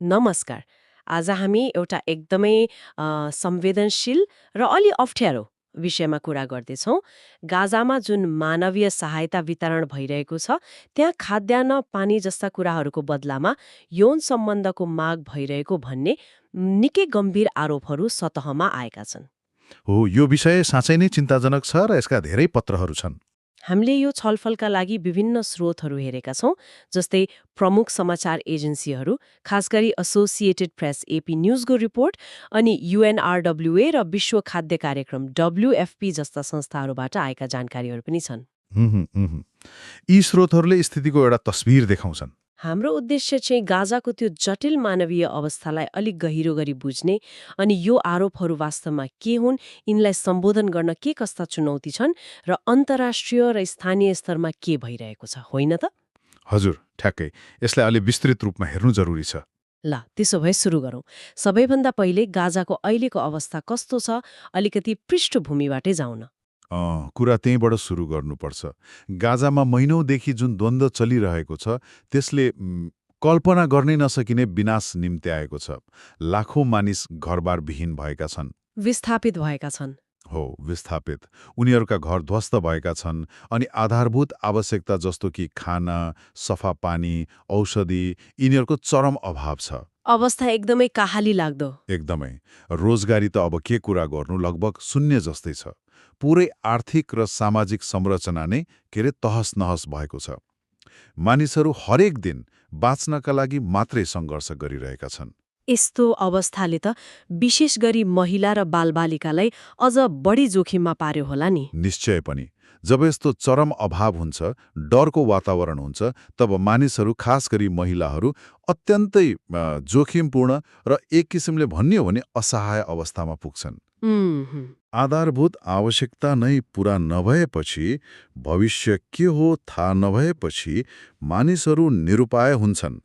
नमस्कार। आज हामी एउटा एकदमै संवेदनशील र अलि अप्ठ्यारो विषयमा कुरा गर्दैछौँ। गाजामा जुन मानवीय सहायता वितरण भइरहेको छ, त्यहाँ खाद्यान्न, पानी जस्ता कुराहरूको बदलामा यौन सम्बन्धको माग भइरहेको भन्ने निकै गम्भीर आरोपहरू सतहमा आएका छन्। हो, यो विषय साँच्चै नै चिन्ताजनक छ र यसका धेरै पत्रहरू छन्। हामीले यो छलफलका लागि विभिन्न स्रोतहरू हेरेका छौँ, जस्तै प्रमुख समाचार एजेन्सीहरू, खासगरी एसोसिएटेड प्रेस एपी न्युजको रिपोर्ट, अनि युएनआरडब्ल्युए र विश्व खाद्य कार्यक्रम डब्ल्युएफपी जस्ता संस्थाहरूबाट आएका जानकारीहरू पनि छन्। यी स्रोतहरूले स्थितिको एउटा तस्बिर देखाउँछन्। हाम्रो उद्देश्य चाहिँ गाजाको त्यो जटिल मानवीय अवस्थालाई अलिक गहिरो गरी बुझ्ने अनि यो आरोपहरू वास्तवमा के हुन्, यिनलाई सम्बोधन गर्न के कस्ता चुनौती छन् र अन्तर्राष्ट्रिय र स्थानीय स्तरमा के भइरहेको छ, होइन त? हजुर, ठ्याक्कै। यसलाई अलि विस्तृत रूपमा हेर्नु जरुरी छ। ल, त्यसो भए सुरु गरौँ। सबैभन्दा पहिले गाजाको अहिलेको अवस्था कस्तो छ, अलिकति पृष्ठभूमिबाटै जाउँ न। कुरा त्यहीँबाट सुरु गर्नुपर्छ। गाजामा महिनौदेखि जुन द्वन्द्व चलिरहेको छ, त्यसले कल्पना गर्नै नसकिने विनाश निम्त्याएको छ। लाखौं मानिस घरबार विहीन भएका छन्। विस्थापित भएका छन्। हो, विस्थापित। उनीहरूका घर ध्वस्त भएका छन् अनि आधारभूत आवश्यकता जस्तो कि खाना, सफा पानी, औषधि, यिनीहरूको चरम अभाव छ। अवस्था एकदमै काहाली लाग्दो। एकदमै। रोजगारी त अब के कुरा गर्नु, लगभग शून्य जस्तै छ। पुरै आर्थिक र सामाजिक संरचना नै तहस नहस भएको छ। मानिसहरू हरेक दिन बाँच्नका लागि मात्रै सङ्घर्ष गरिरहेका छन्। यस्तो अवस्थाले त विशेष गरी महिला र बालबालिकालाई अझ बढी जोखिममा पार्यो होला नि। निश्चय पनि। जब यस्तो चरम अभाव हुन्छ, डरको वातावरण हुन्छ, तब मानिसहरू, खास गरी महिलाहरू, अत्यन्तै जोखिमपूर्ण र एक किसिमले भन्यो भने असहाय अवस्थामा पुग्छन्। आधारभूत आवश्यकता नै पूरा नभएपछि, भविष्य के हो थाहा नभएपछि मानिसहरू निरुपाय हुन्छन्।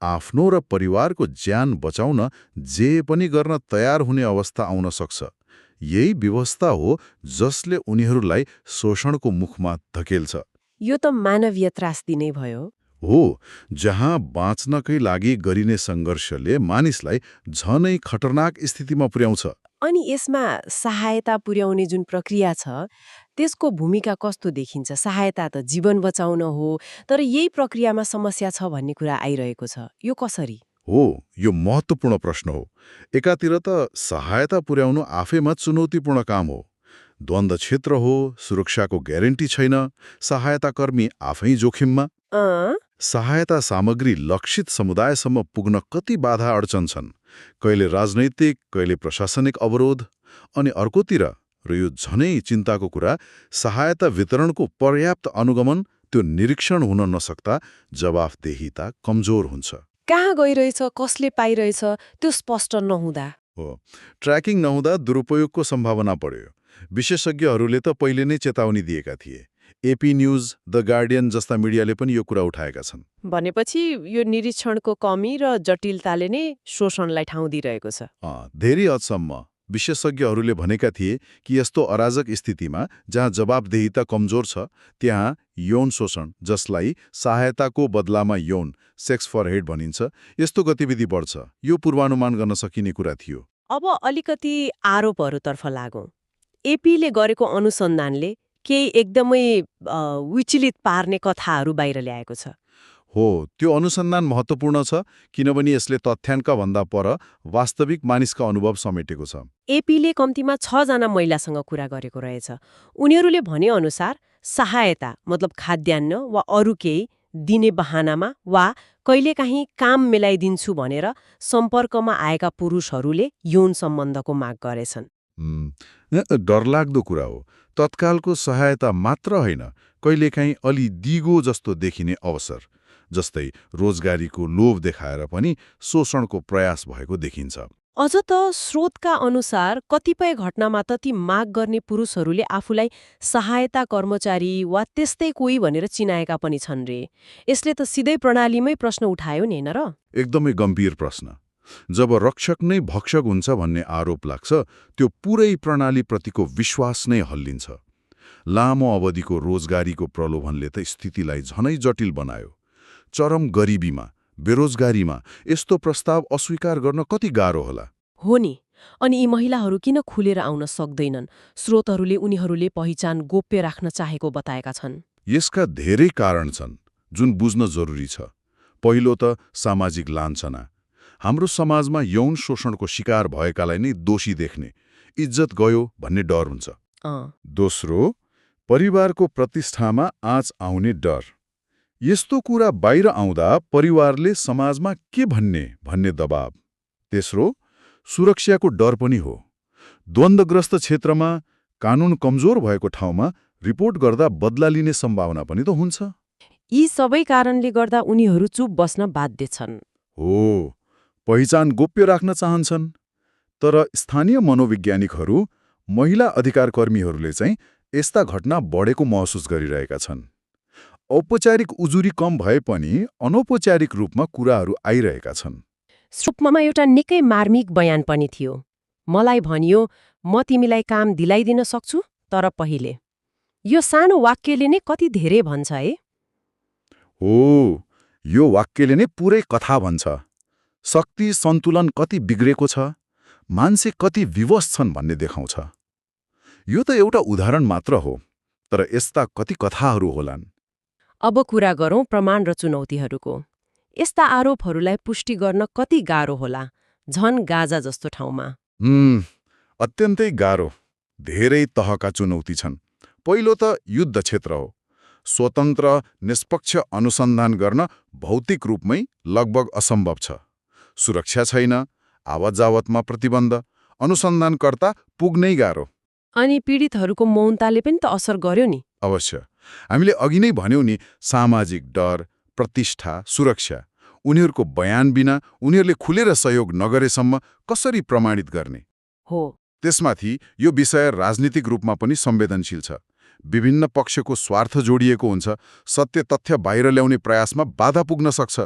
आफ्नो र परिवारको ज्यान बचाउन जे पनि गर्न तयार हुने अवस्था आउन सक्छ। यही व्यवस्था हो जसले उनीहरूलाई शोषणको मुखमा धकेल्छ। यो त मानवीय त्रासदी नै भयो। हो, जहाँ बाँच्नकै लागि गरिने सङ्घर्षले मानिसलाई झनै खतरनाक स्थितिमा पुर्याउँछ। अनि यसमा सहायता पुर्याउने जुन प्रक्रिया छ, त्यसको भूमिका कस्तो देखिन्छ? सहायता त जीवन बचाउन हो, तर यही प्रक्रियामा समस्या छ भन्ने कुरा आइरहेको छ। यो कसरी? हो, यो महत्त्वपूर्ण प्रश्न हो। एकातिर त सहायता पुर्याउनु आफैमा चुनौतीपूर्ण काम हो। द्वन्द्व क्षेत्र हो, सुरक्षाको ग्यारेन्टी छैन, सहायताकर्मी आफै जोखिममा। सहायता सामग्री लक्षित समुदायसम्म पुग्न कति बाधा अड्चन छन्। कहिले राजनैतिक, कहिले प्रशासनिक अवरोध। अनि अर्कोतिर, र यो झनै चिन्ताको कुरा, सहायता वितरणको पर्याप्त अनुगमन, त्यो निरीक्षण हुन नसक्दा जवाफदेहिता कमजोर हुन्छ। कहाँ गइरहेछ, कसले पाइरहेछ, त्यो स्पष्ट नहुँदा। हो, ट्र्याकिङ नहुँदा दुरुपयोगको सम्भावना बढ्यो। विशेषज्ञहरूले त पहिले नै चेतावनी दिएका थिए। एपी न्युज, द गार्डियन जस्ता मिडियाले पनि यो कुरा उठाएका छन्। भनेपछि यो निरीक्षणको कमी र जटिलताले नै शोषणलाई ठाउँ दिइरहेको छ। धेरै हदसम्म। विशेषज्ञहरूले भनेका थिए कि यस्तो अराजक स्थितिमा जहाँ जवाबदेहिता कमजोर छ, त्यहाँ यौन शोषण, जसलाई सहायताको बदलामा यौन सेक्स फर हेड भनिन्छ, यस्तो गतिविधि बढ्छ। यो पूर्वानुमान गर्न सकिने कुरा थियो। अब अलिकति आरोपहरूतर्फ लागौँ। एपीले गरेको अनुसन्धानले केही एकदमै विचलित पार्ने कथाहरू बाहिर ल्याएको छ। हो, त्यो अनुसन्धान महत्त्वपूर्ण छ किनभने यसले तथ्याङ्क भन्दा पर वास्तविक मानिसका अनुभव समेटेको छ। एपीले कम्तीमा 6 जना महिलासँग कुरा गरेको रहेछ। उनीहरूले भने अनुसार सहायता मतलब खाद्यान्न वा अरू केही दिने बहानामा वा कहिलेकाहीँ काम मिलाइदिन्छु भनेर सम्पर्कमा आएका पुरुषहरूले यौन सम्बन्धको माग गरेछन्। डरलाग्दो कुरा हो। तत्कालको सहायता मात्र होइन, कहिलेकाहीँ अलि दिगो जस्तो देखिने अवसर, जस्तै रोजगारीको लोभ देखाएर पनि शोषणको प्रयास भएको देखिन्छ। अझ त स्रोतका अनुसार कतिपय घटनामा त ती माग गर्ने पुरुषहरूले आफूलाई सहायता कर्मचारी वा त्यस्तै कोही भनेर चिनाएका पनि छन् रे। यसले त सिधै प्रणालीमै प्रश्न उठायो नि, हैन र? एकदमै गम्भीर प्रश्न। जब रक्षक नै भक्षक हुन्छ भन्ने आरोप लाग्छ, त्यो पुरै प्रणालीप्रतिको विश्वास नै हल्लिन्छ। लामो अवधिको रोजगारीको प्रलोभनले त स्थितिलाई झनै जटिल बनायो। चरम गरिबीमा बेरोजगारीमा यस्तो प्रस्ताव अस्वीकार गर्न कति गाह्रो होला? हो नि। अनि यी महिलाहरू किन खुलेर आउन सक्दैनन्? स्रोतहरूले उनीहरूले पहिचान गोप्य राख्न चाहेको बताएका छन्। यसका धेरै कारण छन् जुन बुझ्न जरुरी छ। पहिलो त सामाजिक लान्छना। हाम्रो समाजमा यौन शोषणको शिकार भएकालाई नै दोषी देख्ने, इज्जत गयो भन्ने डर हुन्छ। दोस्रो, परिवारको प्रतिष्ठामा आँच आउने डर। यस्तो कुरा बाहिर आउँदा परिवारले समाजमा के भन्ने दबाव। तेस्रो, सुरक्षाको डर पनि हो। द्वन्द्वग्रस्त क्षेत्रमा, कानून कमजोर भएको ठाउँमा रिपोर्ट गर्दा बदला लिने सम्भावना पनि त हुन्छ। यी सबै कारणले गर्दा उनीहरू चुप बस्न बाध्य छन्। हो, पहिचान गोप्य राख्न चाहन्छन्। तर स्थानीय मनोवैज्ञानिकहरू, महिला अधिकार कर्मीहरूले चाहिँ यस्ता घटना बढेको महसुस गरिरहेका छन्। औपचारिक उजुरी कम भए पनि अनौपचारिक रूपमा कुराहरू आइरहेका छन्। सुप्मामा एउटा निकै मार्मिक बयान पनि थियो। मलाई भनियो, म तिमीलाई काम दिलाइदिन सक्छु, तर पहिले। यो सानो वाक्यले नै कति धेरै भन्छ है? हो, यो वाक्यले नै पुरै कथा भन्छ। शक्ति सन्तुलन कति बिग्रेको छ, मान्छे कति विवश छन् भन्ने देखाउँछ। यो त एउटा उदाहरण मात्र हो, तर यस्ता कति कथाहरू होलान्। अब कुरा गरौँ प्रमाण र चुनौतीहरूको। यस्ता आरोपहरूलाई पुष्टि गर्न कति गाह्रो होला, झन गाजा जस्तो ठाउँमा? अत्यन्तै गाह्रो। धेरै तहका चुनौती छन्। पहिलो त युद्ध क्षेत्र हो। स्वतन्त्र, निष्पक्ष अनुसन्धान गर्न भौतिक रूपमै लगभग असम्भव छ। सुरक्षा छैन, आवत-जावतमा प्रतिबन्ध, अनुसन्धानकर्ता पुग्नै गाह्रो। अनि पीडितहरूको मौनताले पनि त असर गर्यो नि। अवश्य। हामीले अघि नै भन्यौं नि, सामाजिक डर, प्रतिष्ठा, सुरक्षा। उनीहरूको बयान बिना, उनीहरूले खुलेर सहयोग नगरेसम्म कसरी प्रमाणित गर्ने? हो। त्यसमाथि यो विषय राजनीतिक रूपमा पनि संवेदनशील छ। विभिन्न पक्षको स्वार्थ जोडिएको हुन्छ। सत्य तथ्य बाहिर ल्याउने प्रयासमा बाधा पुग्न सक्छ।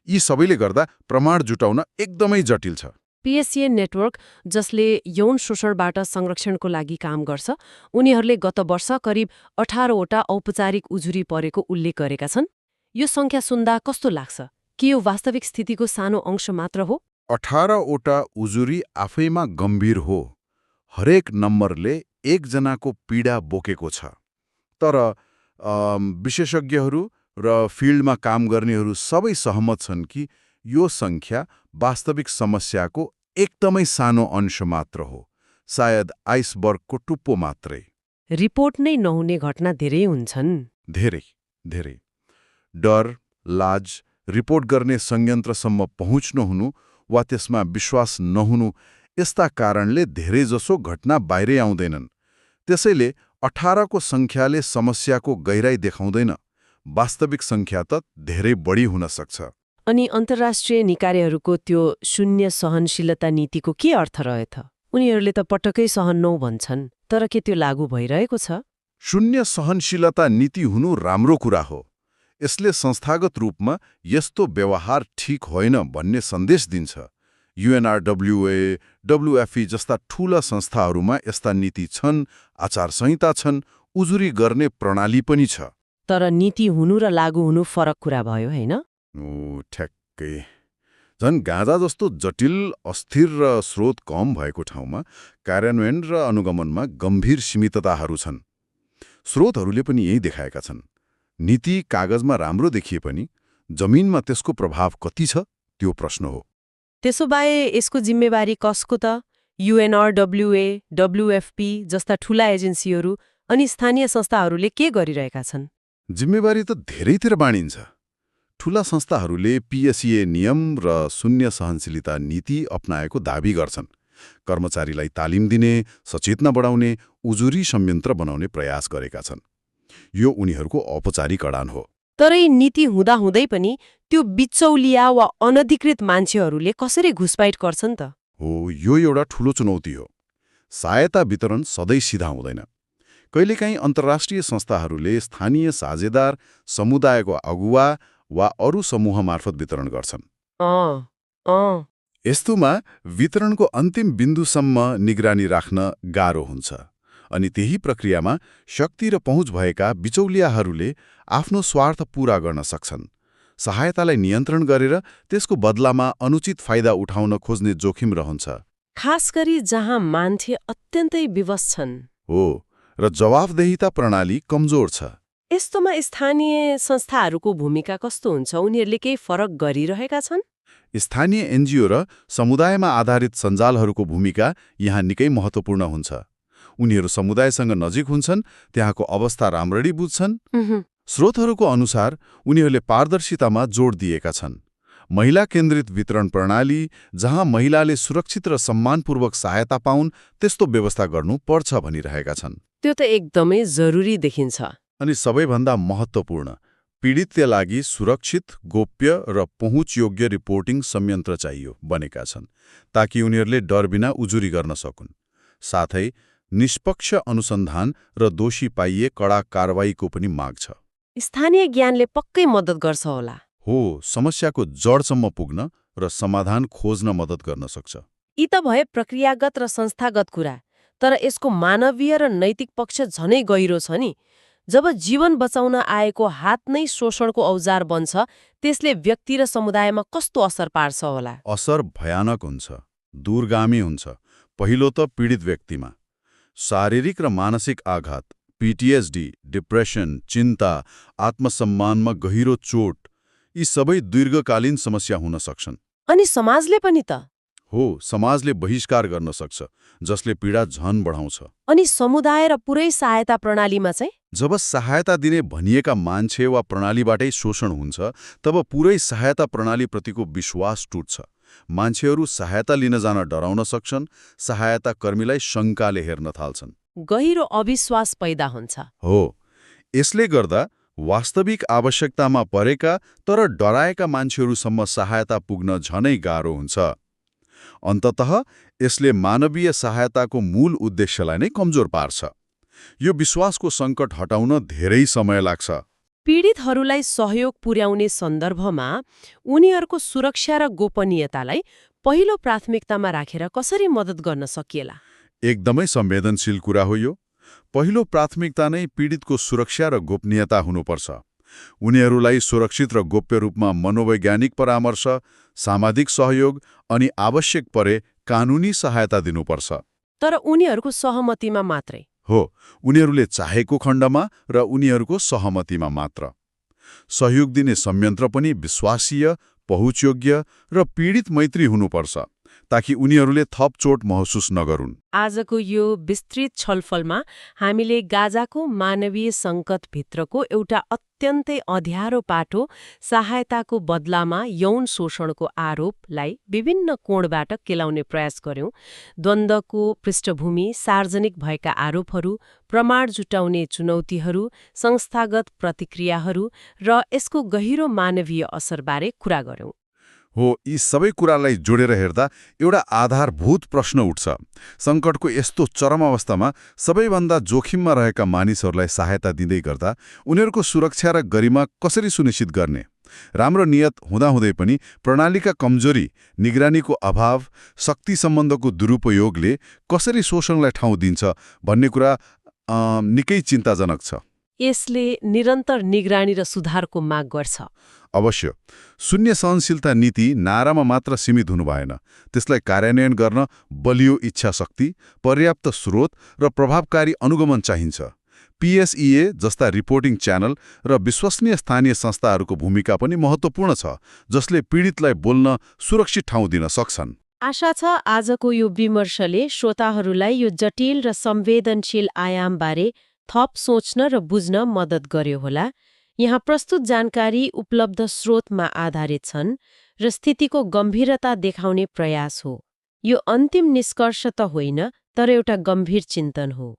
यी सबैले गर्दा प्रमाण जुटाउन एकदमै जटिल छ। PSCA नेटवर्क, जसले यौन शोषणबाट संरक्षणको लागि काम गर्छ, उनीहरूले गत वर्ष करिब 18वटा औपचारिक उजुरी परेको उल्लेख गरेका छन्। यो संख्या सुन्दा कस्तो लाग्छ? के यो वास्तविक स्थितिको सानो अंश मात्र हो? 18वटा उजुरी आफैमा गम्भीर हो। हरेक नम्बरले एकजनाको पीडा बोकेको छ। तर विशेषज्ञहरू र फिल्डमा काम गर्नेहरू सबै सहमत छन् कि यो संख्या वास्तविक समस्याको एकदमै सानो अंश मात्र हो। सायद आइसबर्गको टुप्पो मात्रै। रिपोर्ट नै नहुने घटना धेरै हुन्छन्। धेरै। डर, लाज, रिपोर्ट गर्ने संयन्त्रसम्म पहुँच नहुनु वा त्यसमा विश्वास नहुनु, यस्ता कारणले धेरैजसो घटना बाहिरै आउँदैनन्। त्यसैले 18को संख्याले समस्याको गहिराई देखाउँदैन। वास्तविक संख्या त धेरै बढी हुन सक्छ। अनि अन्तर्राष्ट्रिय निकायहरूको त्यो शून्य सहनशीलता नीतिको के अर्थ रहेछ? उनीहरूले त पटक्कै सहन नौ भन्छन्, तर के त्यो लागू भइरहेको छ? शून्य सहनशीलता नीति हुनु राम्रो कुरा हो। यसले संस्थागत रूपमा यस्तो व्यवहार ठिक होइन भन्ने सन्देश दिन्छ। UNRWA, WFP जस्ता ठूला संस्थाहरूमा यस्ता नीति छन्, आचार संहिता छन्, उजुरी गर्ने प्रणाली पनि छ। तर नीति हुनु र लागू हुनु फरक कुरा भयो, होइन? ठ्याक्कै। झन् गाँजा जस्तो जटिल, अस्थिर र स्रोत कम भएको ठाउँमा कार्यान्वयन र अनुगमनमा गम्भीर सीमितताहरू छन्। स्रोतहरूले पनि यही देखाएका छन्। नीति कागजमा राम्रो देखिए पनि जमिनमा त्यसको प्रभाव कति छ, त्यो प्रश्न हो। त्यसो भए यसको जिम्मेवारी कसको त? UNRWA, WFP जस्ता ठूला एजेन्सीहरू अनि स्थानीय संस्थाहरूले के गरिरहेका छन्? जिम्मेवारी त धेरैतिर बाँडिन्छ। ठूला संस्थाहरूले PSCA नियम र शून्य सहनशीलता नीति अपनाएको दाबी गर्छन्। कर्मचारीलाई तालिम दिने, सचेतना बढाउने, उजुरी संयन्त्र बनाउने प्रयास गरेका छन्। यो उनीहरूको औपचारिक अडान हो। तर यी नीति हुँदाहुँदै पनि त्यो बिचौलिया वा अनधिकृत मान्छेहरूले कसरी घुसपाइट गर्छन् त? हो, यो एउटा ठूलो चुनौती हो। सहायता वितरण सधैँ सिधा हुँदैन। कहिलेकाहीँ अन्तर्राष्ट्रिय संस्थाहरूले स्थानीय साझेदार, समुदायको अगुवा वा अरू समूह मार्फत वितरण गर्छन्। यस्तोमा वितरणको अन्तिम बिन्दुसम्म निगरानी राख्न गाह्रो हुन्छ। अनि त्यही प्रक्रियामा शक्ति र पहुँच भएका बिचौलियाहरूले आफ्नो स्वार्थ पूरा गर्न सक्छन्। सहायतालाई नियन्त्रण गरेर त्यसको बदलामा अनुचित फाइदा उठाउन खोज्ने जोखिम रहन्छ। खास गरी जहाँ मान्छे अत्यन्तै विवश छन्। हो, र जवाफदेहिता प्रणाली कमजोर छ। यस्तोमा स्थानीय संस्थाहरूको भूमिका कस्तो हुन्छ? उनीहरूले केही फरक गरिरहेका छन्? स्थानीय एनजिओ र समुदायमा आधारित सञ्जालहरूको भूमिका यहाँ निकै महत्त्वपूर्ण हुन्छ। उनीहरू समुदायसँग नजिक हुन्छन्, त्यहाँको अवस्था राम्ररी बुझ्छन्। स्रोतहरूको अनुसार उनीहरूले पारदर्शितामा जोड दिएका छन्। महिला केन्द्रित वितरण प्रणाली, जहाँ महिलाले सुरक्षित र सम्मानपूर्वक सहायता पाउन् त्यस्तो व्यवस्था गर्नु पर्छ भनिरहेका छन्। त्यो त एकदमै जरुरी देखिन्छ। अनि सबैभन्दा महत्त्वपूर्ण, पीडितका लागि सुरक्षित, गोप्य र पहुँचयोग्य रिपोर्टिङ संयन्त्र चाहियो बनेका छन्, ताकि उनीहरूले डर बिना उजुरी गर्न सकुन्। साथै निष्पक्ष अनुसन्धान र दोषी पाइए कडा कारवाहीको पनि माग छ। स्थानीय ज्ञानले पक्कै मद्दत गर्छ होला। हो, समस्याको जडसम्म पुग्न र समाधान खोज्न मद्दत गर्न सक्छ। यी त भए प्रक्रियागत र संस्थागत कुरा, तर यसको मानवीय र नैतिक पक्ष झनै गहिरो छ नि। जब जीवन बचाउन आएको हात नै शोषणको औजार बन्छ, त्यसले व्यक्ति र समुदायमा कस्तो असर पार्छ होला? असर भयानक हुन्छ, दूरगामी हुन्छ। पहिलो त पीडित व्यक्तिमा शारीरिक र मानसिक आघात, पीटीएसडी, डिप्रेसन, चिन्ता, आत्मसम्मानमा गहिरो चोट, यी सबै दीर्घकालीन समस्या हुन सक्छन्। अनि समाजले पनि त? हो, समाजले बहिष्कार गर्न सक्छ, जसले पीडा झन बढाउँछ। अनि समुदाय र पुरै सहायता प्रणालीमा चाहिँ? जब सहायता दिने भनिएका मान्छे वा प्रणालीबाटै शोषण हुन्छ, तब पुरै सहायता प्रणालीप्रतिको विश्वास टुट्छ। मान्छेहरू सहायता लिन जान डराउन सक्छन्, सहायता कर्मीलाई शङ्काले हेर्न थाल्छन्। गहिरो अविश्वास पैदा हुन्छ। हो, यसले गर्दा वास्तविक आवश्यकतामा परेका तर डराएका मान्छेहरूसम्म सहायता पुग्न झनै गाह्रो हुन्छ। अन्ततः यसले मानवीय सहायताको मूल उद्देश्यलाई नै कमजोर पार्छ। यो विश्वासको सङ्कट हटाउन धेरै समय लाग्छ। पीडितहरूलाई सहयोग पुर्याउने सन्दर्भमा उनीहरूको सुरक्षा र गोपनीयतालाई पहिलो प्राथमिकतामा राखेर कसरी मद्दत गर्न सकिएला? एकदमै संवेदनशील कुरा हो यो। पहिलो प्राथमिकता नै पीडितको सुरक्षा र गोपनीयता हुनुपर्छ। उनीहरूलाई सुरक्षित र गोप्य रूपमा मनोवैज्ञानिक परामर्श, सामाजिक सहयोग अनि आवश्यक परे कानुनी सहायता दिनुपर्छ। तर उनीहरूको सहमतिमा मात्रै? हो, उनीहरूले चाहेको खण्डमा र उनीहरूको सहमतिमा मात्र। सहयोग दिने संयन्त्र पनि विश्वासीय, पहुँचयोग्य र पीडित मैत्री हुनुपर्छ, ताकि उनीहरूले थप चोट महसुस नगरून्। आजको यो विस्तृत छलफलमा हामीले गाजाको मानवीय सङ्कटभित्रको एउटा अत्यन्तै अँध्यारो पाटो, सहायताको बदलामा यौन शोषणको आरोपलाई विभिन्न कोणबाट केलाउने प्रयास गर्यौं। द्वन्द्वको पृष्ठभूमि, सार्वजनिक भएका आरोपहरू, प्रमाण जुटाउने चुनौतीहरू, संस्थागत प्रतिक्रियाहरू र यसको गहिरो मानवीय असरबारे कुरा गर्यौं। हो, यी सबै कुरालाई जोडेर हेर्दा एउटा आधारभूत प्रश्न उठ्छ। सङ्कटको यस्तो चरम अवस्थामा सबैभन्दा जोखिममा रहेका मानिसहरूलाई सहायता दिँदै गर्दा उनीहरूको सुरक्षा र गरिमा कसरी सुनिश्चित गर्ने? राम्रो नियत हुँदाहुँदै पनि प्रणालीका कमजोरी, निगरानीको अभाव, शक्ति सम्बन्धको दुरुपयोगले कसरी शोषणलाई ठाउँ दिन्छ भन्ने कुरा निकै चिन्ताजनक छ। यसले निरन्तर निगरानी र सुधारको माग गर्छ। अवश्य। शून्य सहनशीलता नीति नारामा मात्र सीमित हुनु भएन। त्यसलाई कार्यान्वयन गर्न बलियो इच्छा शक्ति, पर्याप्त स्रोत र प्रभावकारी अनुगमन चाहिन्छ। पीएसईए जस्ता रिपोर्टिङ च्यानल र विश्वसनीय स्थानीय संस्थाहरूको भूमिका पनि महत्त्वपूर्ण छ, जसले पीडितलाई बोल्न सुरक्षित ठाउँ दिन सक्छन्। आशा छ आजको यो विमर्शले श्रोताहरूलाई यो जटिल र संवेदनशील आयामबारे थप सोच्न र बुझ्न मद्दत गर्यो होला। यहाँ प्रस्तुत जानकारी उपलब्ध स्रोतमा आधारित छन् र स्थितिको गम्भीरता देखाउने प्रयास हो। यो अन्तिम निष्कर्ष त होइन, तर एउटा गम्भीर चिन्तन हो।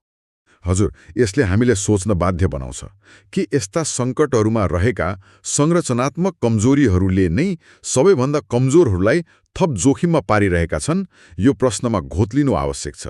हजुर, यसले हामीले सोच्न बाध्य बनाउँछ कि यस्ता सङ्कटहरूमा रहेका संरचनात्मक कमजोरीहरूले नै सबैभन्दा कमजोरहरूलाई थप जोखिममा पारिरहेका छन्। यो प्रश्नमा घोत्लिनु आवश्यक छ।